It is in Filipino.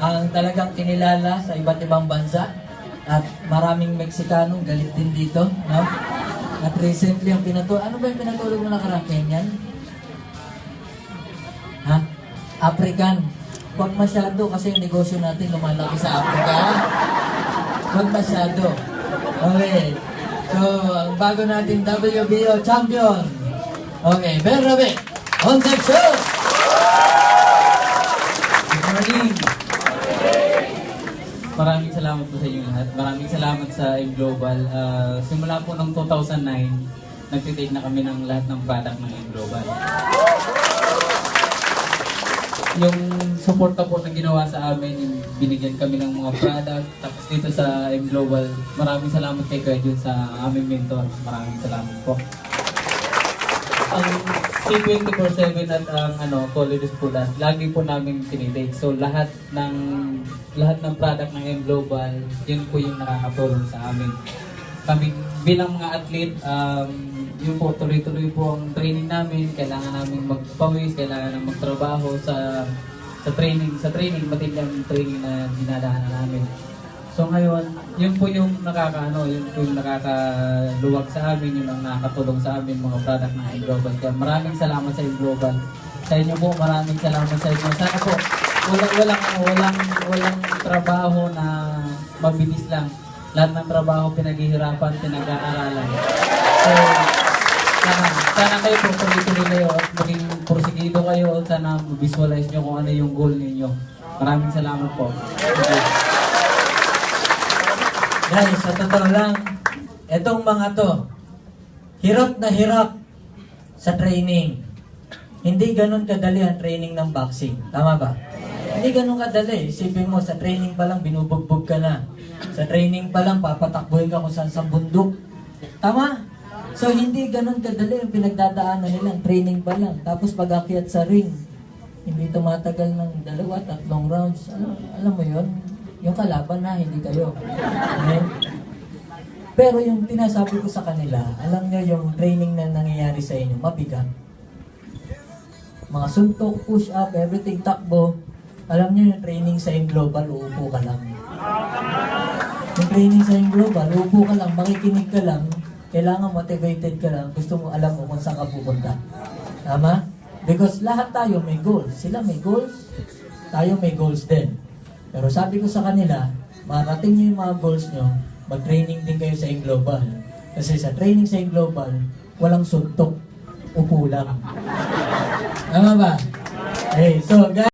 ang talagang kinilala sa iba't ibang bansa. At maraming Meksikano galit din dito, no? At recently ang pinatulog, ano ba yung pinatulog mo nakarang Kenyan? Ha? African. Huwag masyado kasi yung negosyo natin lumalaki sa Africa. Huwag masyado. Okay. So, ang bago nating WBO champion. Okay, Ben Rabe, on the show! Good morning! Maraming salamat po sa inyo lahat. Maraming salamat sa M Global. Simula po ng 2009, nagtitake na kami ng lahat ng product ng M Global. Yung suporta po na ginawa sa amin, yung binigyan kami ng mga product, tapos dito sa M Global, maraming salamat kay Kuya Jun sa aming mentor. Maraming salamat po. Ang C24/7 at ang college school, lagi po namin tinitake. So lahat ng product ng M Global, yun po yung nakakatulong sa amin. Kami bilang mga athlete, yun po tuloy-tuloy po ang training namin. Kailangan namin magpawis, kailangan namin magtrabaho sa training, matindang training na dinadaanan namin. So ngayon, yun po yung nakakaluwag sa amin, yun ang nakakatulong sa amin mga product ng M Global. Kaya maraming salamat sa M Global. Sa inyo po, maraming salamat sa inyo. Sana po, walang trabaho na mabilis lang. Lahat ng trabaho pinaghihirapan, pinag-aaralan. So, sana kayo po tuloy-tuloy kayo at maging porsigido kayo at sana visualize nyo kung ano yung goal ninyo. Maraming salamat po. Guys, sa totoo lang, etong mga to, hirap na hirap sa training. Hindi ganun kadali ang training ng boxing. Tama ba? Hindi ganun kadali. Isipin mo, sa training pa lang, binubugbog ka na. Sa training pa lang, papatakbuhin ka kung saan sa bundok. Tama? So, hindi ganun kadali ang pinagdadaanan nila. Training pa lang. Tapos pag-akyat sa ring, hindi tumatagal ng 2-3 rounds. Alam mo yon, yung kalaban na, hindi kayo. Okay? Pero yung tinasabi ko sa kanila, alam nyo yung training na nangyayari sa inyo, mabigat. Mga suntok, push up, everything, takbo. Alam nyo yung training sa M Global, uupo ka lang. Yung training sa M Global, uupo ka lang, makikinig ka lang, kailangan motivated ka lang, gusto mo alam mo kung saan ka pupunta. Tama? Because lahat tayo may goals. Sila may goals, tayo may goals din. Pero sabi ko sa kanila, marating nyo yung mga goals nyo, mag-training din kayo sa M Global. Kasi sa training sa M Global, walang suntok, upo lang. Tama ba? Hey, so guys,